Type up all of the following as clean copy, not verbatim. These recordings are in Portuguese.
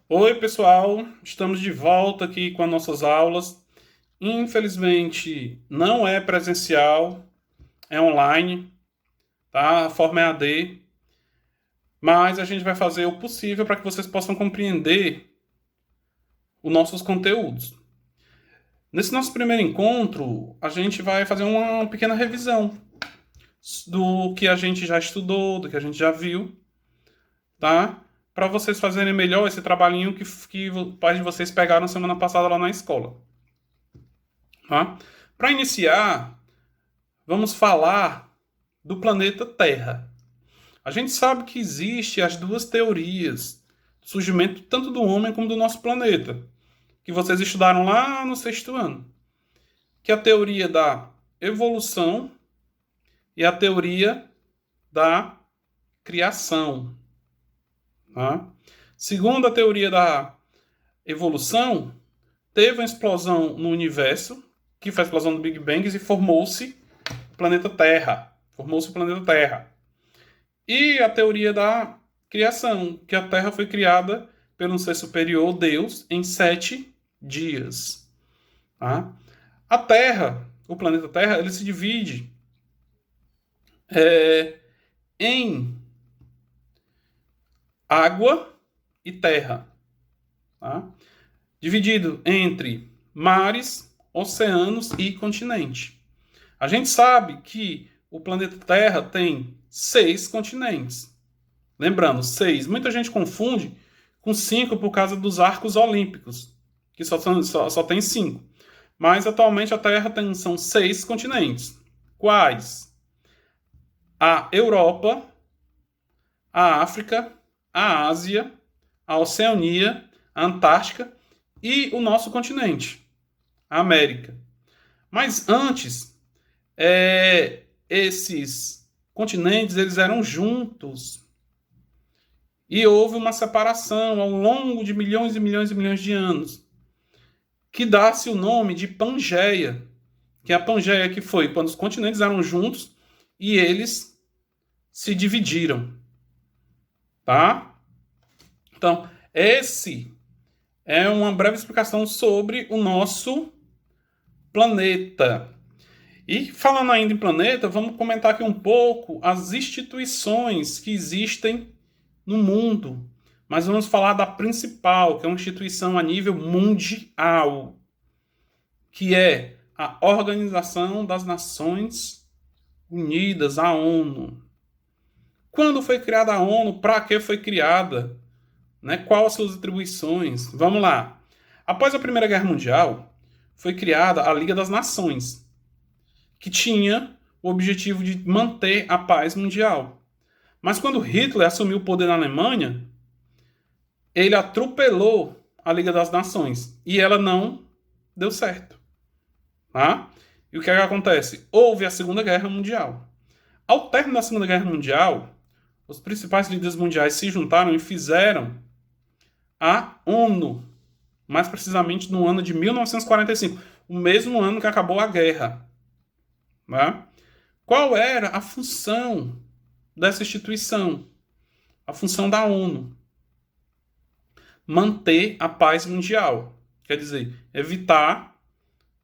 Oi, pessoal, estamos de volta aqui com as nossas aulas. Infelizmente, não é presencial, é online, tá? A forma é AD, mas a gente vai fazer o possível para que vocês possam compreender os nossos conteúdos. Nesse nosso primeiro encontro, a gente vai fazer uma pequena revisão do que a gente já estudou, do que a gente já viu, tá? Para vocês fazerem melhor esse trabalhinho que os pais de vocês pegaram semana passada lá na escola. Tá? Para iniciar, vamos falar do planeta Terra. A gente sabe que existem as duas teorias do surgimento tanto do homem como do nosso planeta, que vocês estudaram lá no sexto ano, que é a teoria da evolução e a teoria da criação. Tá? Segundo a teoria da evolução, teve uma explosão no universo, que foi a explosão do Big Bang, e formou-se o planeta Terra. Formou-se o planeta Terra. E a teoria da criação, que a Terra foi criada pelo ser superior, Deus, em 7 dias. Tá? A Terra, o planeta Terra, ele se divide em água e terra. Tá? Dividido entre mares, oceanos e continente. A gente sabe que o planeta Terra tem 6 continentes. Lembrando, 6. Muita gente confunde com 5 por causa dos arcos olímpicos, que só tem 5. Mas atualmente a Terra são 6 continentes. Quais? A Europa, a África, a Ásia, a Oceania, a Antártica e o nosso continente, a América. Mas antes, esses continentes eles eram juntos. E houve uma separação ao longo de milhões e milhões e milhões de anos, que dá-se o nome de Pangeia, que é a Pangeia que foi quando os continentes eram juntos e eles se dividiram. Tá? Então, esse é uma breve explicação sobre o nosso planeta. E falando ainda em planeta, vamos comentar aqui um pouco as instituições que existem no mundo. Mas vamos falar da principal, que é uma instituição a nível mundial, que é a Organização das Nações Unidas, a ONU. Quando foi criada a ONU? Para que foi criada? Né? Quais as suas atribuições? Vamos lá. Após a Primeira Guerra Mundial, foi criada a Liga das Nações, que tinha o objetivo de manter a paz mundial. Mas quando Hitler assumiu o poder na Alemanha, ele atropelou a Liga das Nações e ela não deu certo. Tá? E o que acontece? Houve a Segunda Guerra Mundial. Ao término da Segunda Guerra Mundial, os principais líderes mundiais se juntaram e fizeram a ONU, mais precisamente no ano de 1945, o mesmo ano que acabou a guerra. Né? Qual era a função dessa instituição? A função da ONU: manter a paz mundial. Quer dizer, evitar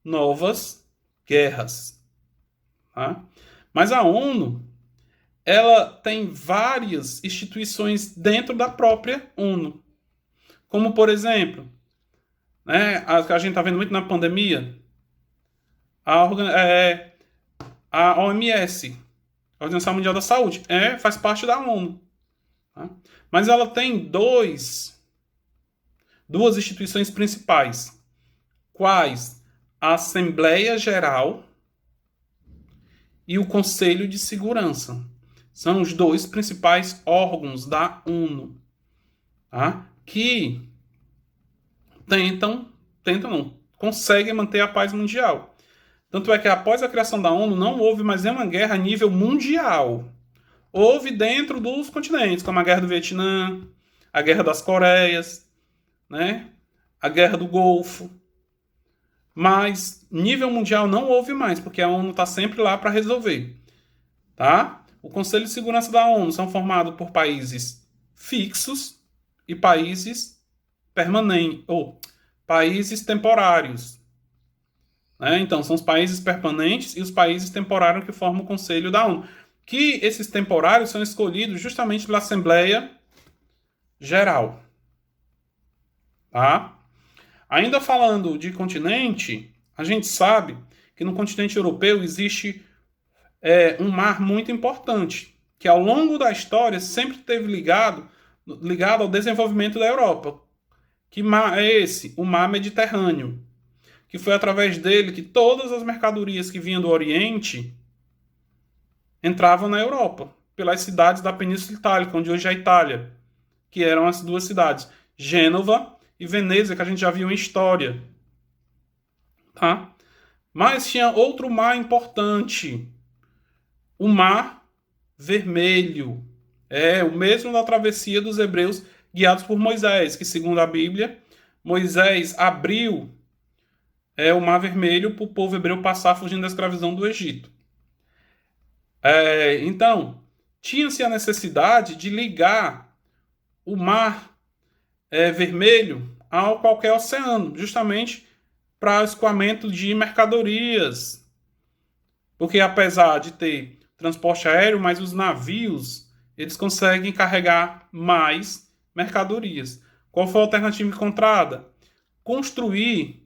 novas guerras. Tá? Mas a ONU, ela tem várias instituições dentro da própria ONU. Como, por exemplo, né, a gente está vendo muito na pandemia, a OMS, a Organização Mundial da Saúde, faz parte da ONU. Tá? Mas ela tem duas instituições principais. Quais? A Assembleia Geral e o Conselho de Segurança. São os dois principais órgãos da ONU. Tá? Que conseguem manter a paz mundial. Tanto é que após a criação da ONU não houve mais nenhuma guerra a nível mundial. Houve dentro dos continentes, como a Guerra do Vietnã, a Guerra das Coreias, né? A Guerra do Golfo. Mas nível mundial não houve mais, porque a ONU está sempre lá para resolver. Tá? O Conselho de Segurança da ONU são formados por países fixos e países permanentes, ou países temporários. Né? Então, são os países permanentes e os países temporários que formam o Conselho da ONU. Que esses temporários são escolhidos justamente pela Assembleia Geral. Tá? Ainda falando de continente, a gente sabe que no continente europeu existe um mar muito importante, que ao longo da história sempre esteve ligado ao desenvolvimento da Europa. Que mar é esse? O Mar Mediterrâneo. Que foi através dele que todas as mercadorias que vinham do Oriente entravam na Europa, pelas cidades da Península Itálica, onde hoje é a Itália, que eram as duas cidades, Gênova e Veneza, que a gente já viu em história. Tá? Mas tinha outro mar importante, o Mar Vermelho. É o mesmo da travessia dos hebreus guiados por Moisés, que segundo a Bíblia, Moisés abriu o Mar Vermelho para o povo hebreu passar fugindo da escravidão do Egito. Então, tinha-se a necessidade de ligar o Mar Vermelho a qualquer oceano, justamente para o escoamento de mercadorias. Porque apesar de ter transporte aéreo, mas os navios, eles conseguem carregar mais mercadorias. Qual foi a alternativa encontrada? Construir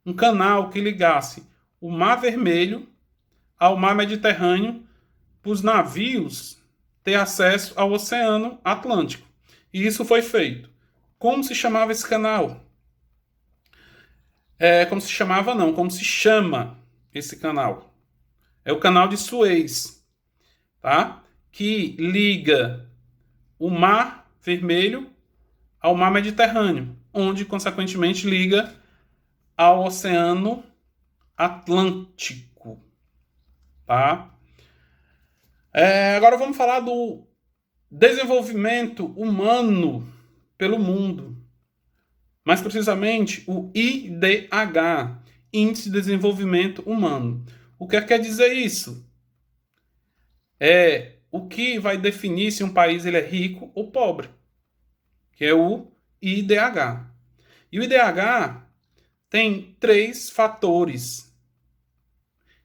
um canal que ligasse o Mar Vermelho ao Mar Mediterrâneo para os navios ter acesso ao Oceano Atlântico. E isso foi feito. Como se chamava esse canal? Como se chamava não, como se chama esse canal? É o Canal de Suez, tá? Que liga o Mar Vermelho ao Mar Mediterrâneo, onde, consequentemente, liga ao Oceano Atlântico, tá? Agora vamos falar do desenvolvimento humano pelo mundo. Mais precisamente, o IDH, Índice de Desenvolvimento Humano. O que quer dizer isso? É o que vai definir se um país ele é rico ou pobre, que é o IDH. E o IDH tem 3 fatores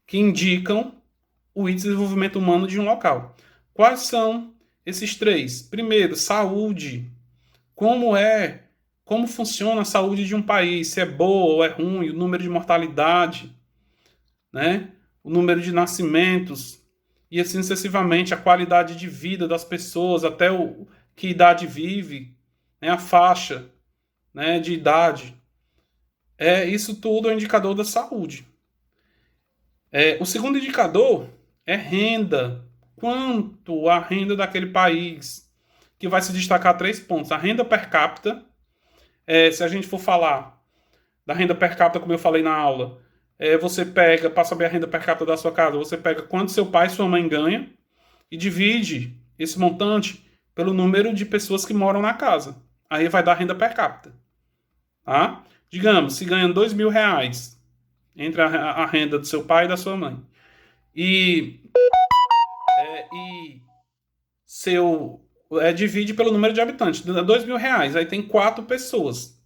que indicam o índice de desenvolvimento humano de um local. Quais são esses 3? Primeiro, saúde. Como funciona a saúde de um país? Se é boa ou é ruim? O número de mortalidade, né? O número de nascimentos e assim sucessivamente, a qualidade de vida das pessoas, até que idade vive, né? A faixa, né, de idade. Isso tudo é um indicador da saúde. O segundo indicador é renda. Quanto a renda daquele país, que vai se destacar 3 pontos. A renda per capita, se a gente for falar da renda per capita, como eu falei na aula, você pega, para saber a renda per capita da sua casa, você pega quanto seu pai e sua mãe ganham e divide esse montante pelo número de pessoas que moram na casa. Aí vai dar renda per capita. Tá? Digamos, se ganha R$2.000 entre a renda do seu pai e da sua mãe. E divide pelo número de habitantes. R$2.000, aí tem 4 pessoas.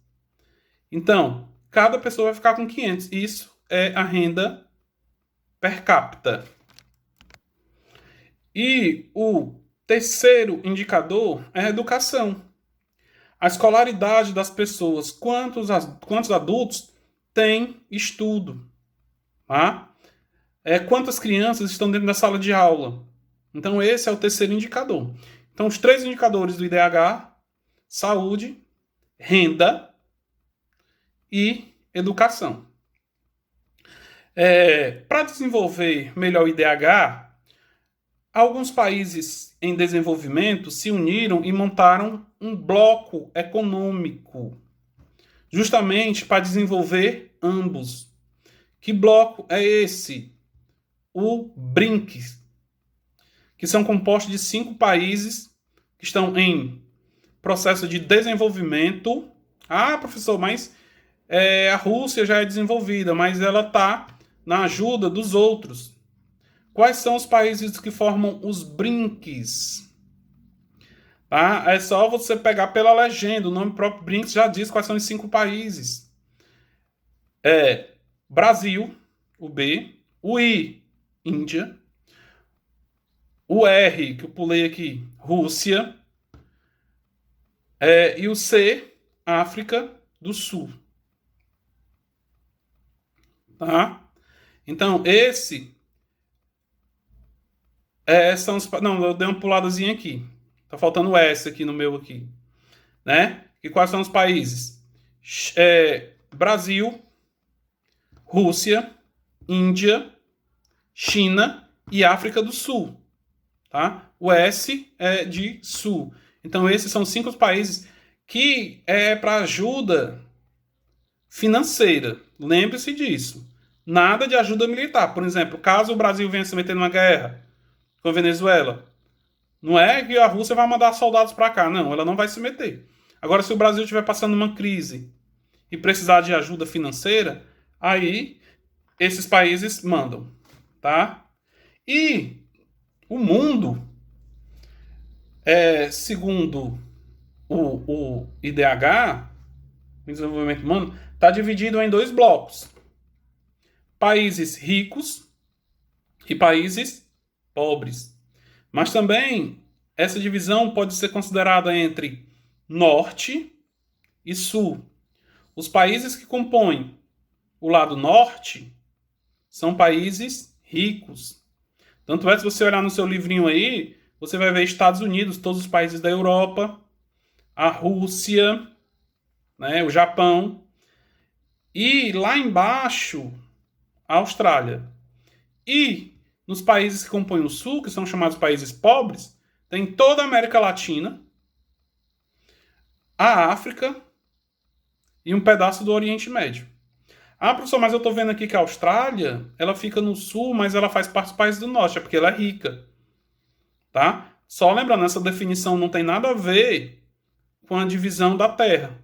Então, cada pessoa vai ficar com 500. Isso é a renda per capita. E o terceiro indicador é a educação. A escolaridade das pessoas. Quantos adultos têm estudo? Tá? Quantas crianças estão dentro da sala de aula? Então, esse é o terceiro indicador. Então, os 3 indicadores do IDH: saúde, renda e educação. Para desenvolver melhor o IDH, alguns países em desenvolvimento se uniram e montaram um bloco econômico, justamente para desenvolver ambos. Que bloco é esse? O BRICS, que são compostos de 5 países que estão em processo de desenvolvimento. Ah, professor, mas a Rússia já é desenvolvida, mas ela está na ajuda dos outros. Quais são os países que formam os BRICS? Tá? É só você pegar pela legenda. O nome próprio Brinks já diz quais são os 5 países. Brasil, o B. O I, Índia. O R, que eu pulei aqui, Rússia. E o C, África do Sul. Tá? Então, são os... Não, eu dei uma puladazinha aqui. Tá faltando o S aqui no meu aqui. Né? E quais são os países? Brasil, Rússia, Índia, China e África do Sul. Tá? O S é de Sul. Então, esses são 5 países que é para ajuda financeira. Lembre-se disso. Nada de ajuda militar. Por exemplo, caso o Brasil venha se meter numa guerra com a Venezuela, não é que a Rússia vai mandar soldados para cá. Não, ela não vai se meter. Agora, se o Brasil estiver passando uma crise e precisar de ajuda financeira, aí esses países mandam. Tá? E o mundo, segundo o IDH, o Desenvolvimento Humano, está dividido em 2 blocos. Países ricos e países pobres. Mas também essa divisão pode ser considerada entre norte e sul. Os países que compõem o lado norte são países ricos. Tanto é que se você olhar no seu livrinho aí, você vai ver Estados Unidos, todos os países da Europa, a Rússia, né, o Japão, e lá embaixo, a Austrália. E nos países que compõem o Sul, que são chamados países pobres, tem toda a América Latina, a África e um pedaço do Oriente Médio. Ah, professor, mas eu estou vendo aqui que a Austrália, ela fica no Sul, mas ela faz parte dos países do Norte, é porque ela é rica. Tá? Só lembrando, essa definição não tem nada a ver com a divisão da Terra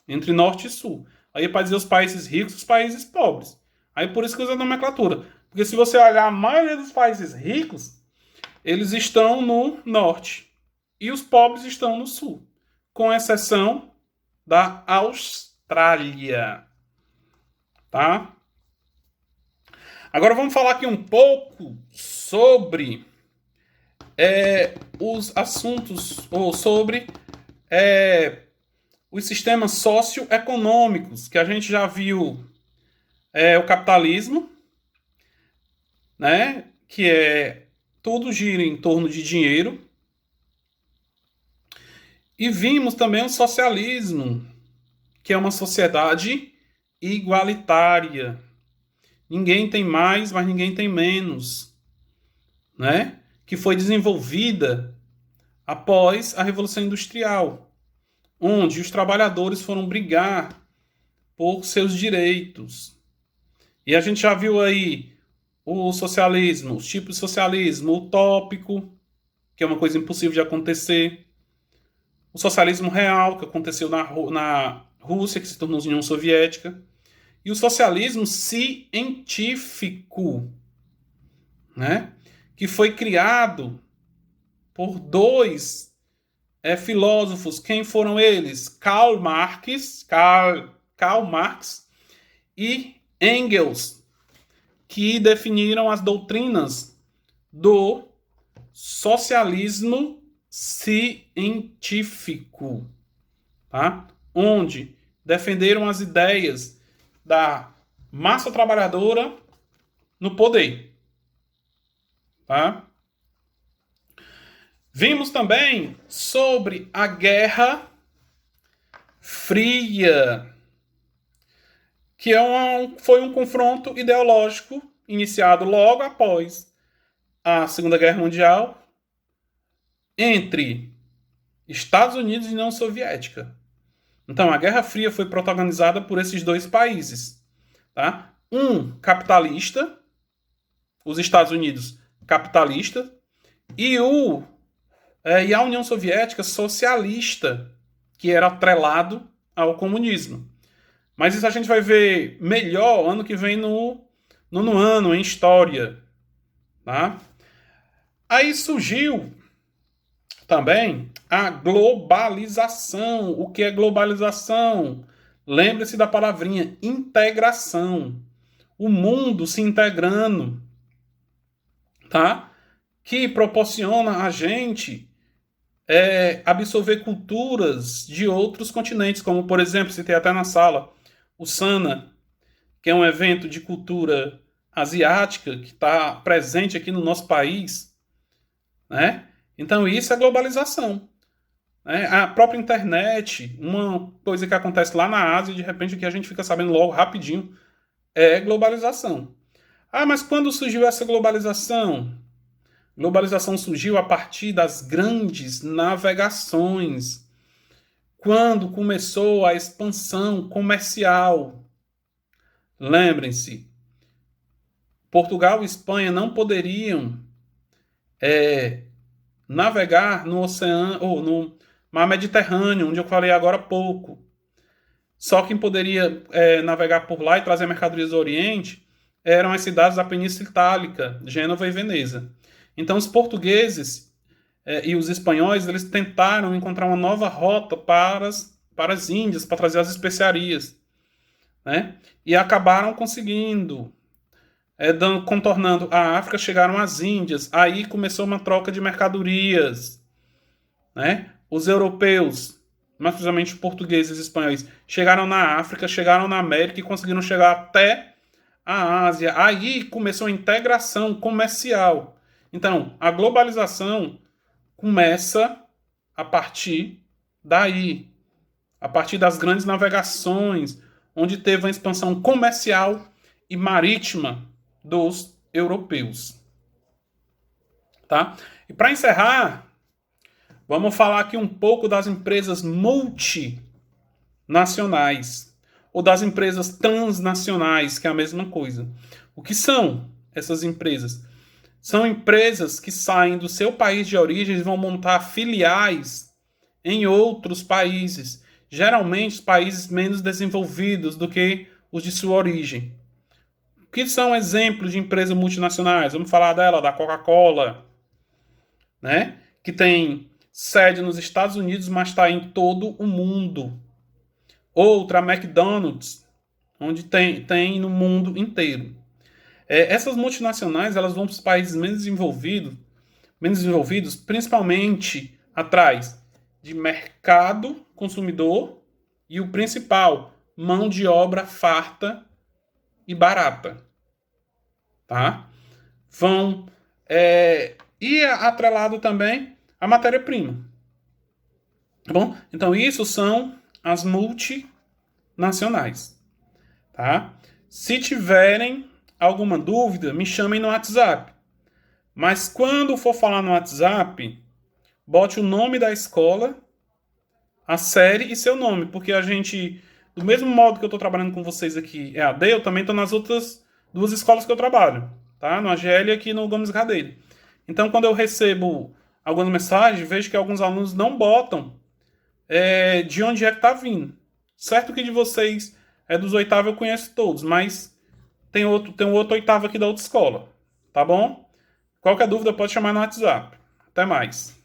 entre Norte e Sul. Aí é para dizer os países ricos e os países pobres. Aí por isso que usa a nomenclatura. Porque se você olhar a maioria dos países ricos, eles estão no Norte. E os pobres estão no Sul. Com exceção da Austrália. Tá? Agora vamos falar aqui um pouco sobre os assuntos, ou sobre os sistemas socioeconômicos, que a gente já viu o capitalismo, né, que tudo gira em torno de dinheiro. E vimos também o socialismo, que é uma sociedade igualitária. Ninguém tem mais, mas ninguém tem menos, né? Que foi desenvolvida após a Revolução Industrial, onde os trabalhadores foram brigar por seus direitos. E a gente já viu aí o socialismo, os tipos de socialismo utópico, que é uma coisa impossível de acontecer. O socialismo real, que aconteceu na Rússia, que se tornou União Soviética. E o socialismo científico, né? Que foi criado por 2 filósofos. Quem foram eles? Karl Marx e Engels, que definiram as doutrinas do socialismo científico, tá? Onde defenderam as ideias da massa trabalhadora no poder, tá? Vimos também sobre a Guerra Fria, que foi um confronto ideológico iniciado logo após a Segunda Guerra Mundial entre Estados Unidos e União Soviética. Então, a Guerra Fria foi protagonizada por esses 2 países. Tá? Um capitalista, os Estados Unidos capitalista, e a União Soviética socialista, que era atrelado ao comunismo. Mas isso a gente vai ver melhor ano que vem no nono ano, em História. Tá? Aí surgiu também a globalização. O que é globalização? Lembre-se da palavrinha integração. O mundo se integrando, tá? Que proporciona a gente absorver culturas de outros continentes, como, por exemplo, citei até na sala, o SANA, que é um evento de cultura asiática que está presente aqui no nosso país, né? Então, isso é globalização. Né? A própria internet, uma coisa que acontece lá na Ásia, de repente que a gente fica sabendo logo, rapidinho, é globalização. Ah, mas quando surgiu essa globalização? Globalização surgiu a partir das grandes navegações, quando começou a expansão comercial. Lembrem-se, Portugal e Espanha não poderiam navegar no oceano ou no mar Mediterrâneo, onde eu falei agora há pouco. Só quem poderia navegar por lá e trazer mercadorias do Oriente eram as cidades da Península Itálica, Gênova e Veneza. Então os portugueses e os espanhóis eles tentaram encontrar uma nova rota para as Índias, para trazer as especiarias, né? E acabaram conseguindo, contornando a África, chegaram às Índias. Aí começou uma troca de mercadorias, né? Os europeus, mais precisamente os portugueses e espanhóis, chegaram na África, chegaram na América e conseguiram chegar até a Ásia. Aí começou a integração comercial. Então, a globalização começa a partir daí, a partir das grandes navegações, onde teve uma expansão comercial e marítima dos europeus. Tá? E para encerrar, vamos falar aqui um pouco das empresas multinacionais ou das empresas transnacionais, que é a mesma coisa. O que são essas empresas? São empresas que saem do seu país de origem e vão montar filiais em outros países, geralmente os países menos desenvolvidos do que os de sua origem. O que são exemplos de empresas multinacionais? Vamos falar dela, da Coca-Cola, né? Que tem sede nos Estados Unidos, mas está em todo o mundo. Outra, a McDonald's, onde tem no mundo inteiro. Essas multinacionais elas vão para os países menos desenvolvidos, principalmente atrás de mercado consumidor e o principal, mão de obra farta e barata. Tá? Vão e atrelado também a matéria-prima. Tá bom? Então, isso são as multinacionais. Tá? Se tiverem alguma dúvida, me chamem no WhatsApp. Mas quando for falar no WhatsApp, bote o nome da escola, a série e seu nome. Porque a gente, do mesmo modo que eu estou trabalhando com vocês aqui EAD, eu também estou nas outras duas escolas que eu trabalho. Tá? No AGL e aqui no Gomes Gadelha. Então, quando eu recebo algumas mensagens, vejo que alguns alunos não botam de onde é que está vindo. Certo que de vocês dos oitavos eu conheço todos, mas tem um outro oitavo aqui da outra escola. Tá bom? Qualquer dúvida pode chamar no WhatsApp. Até mais.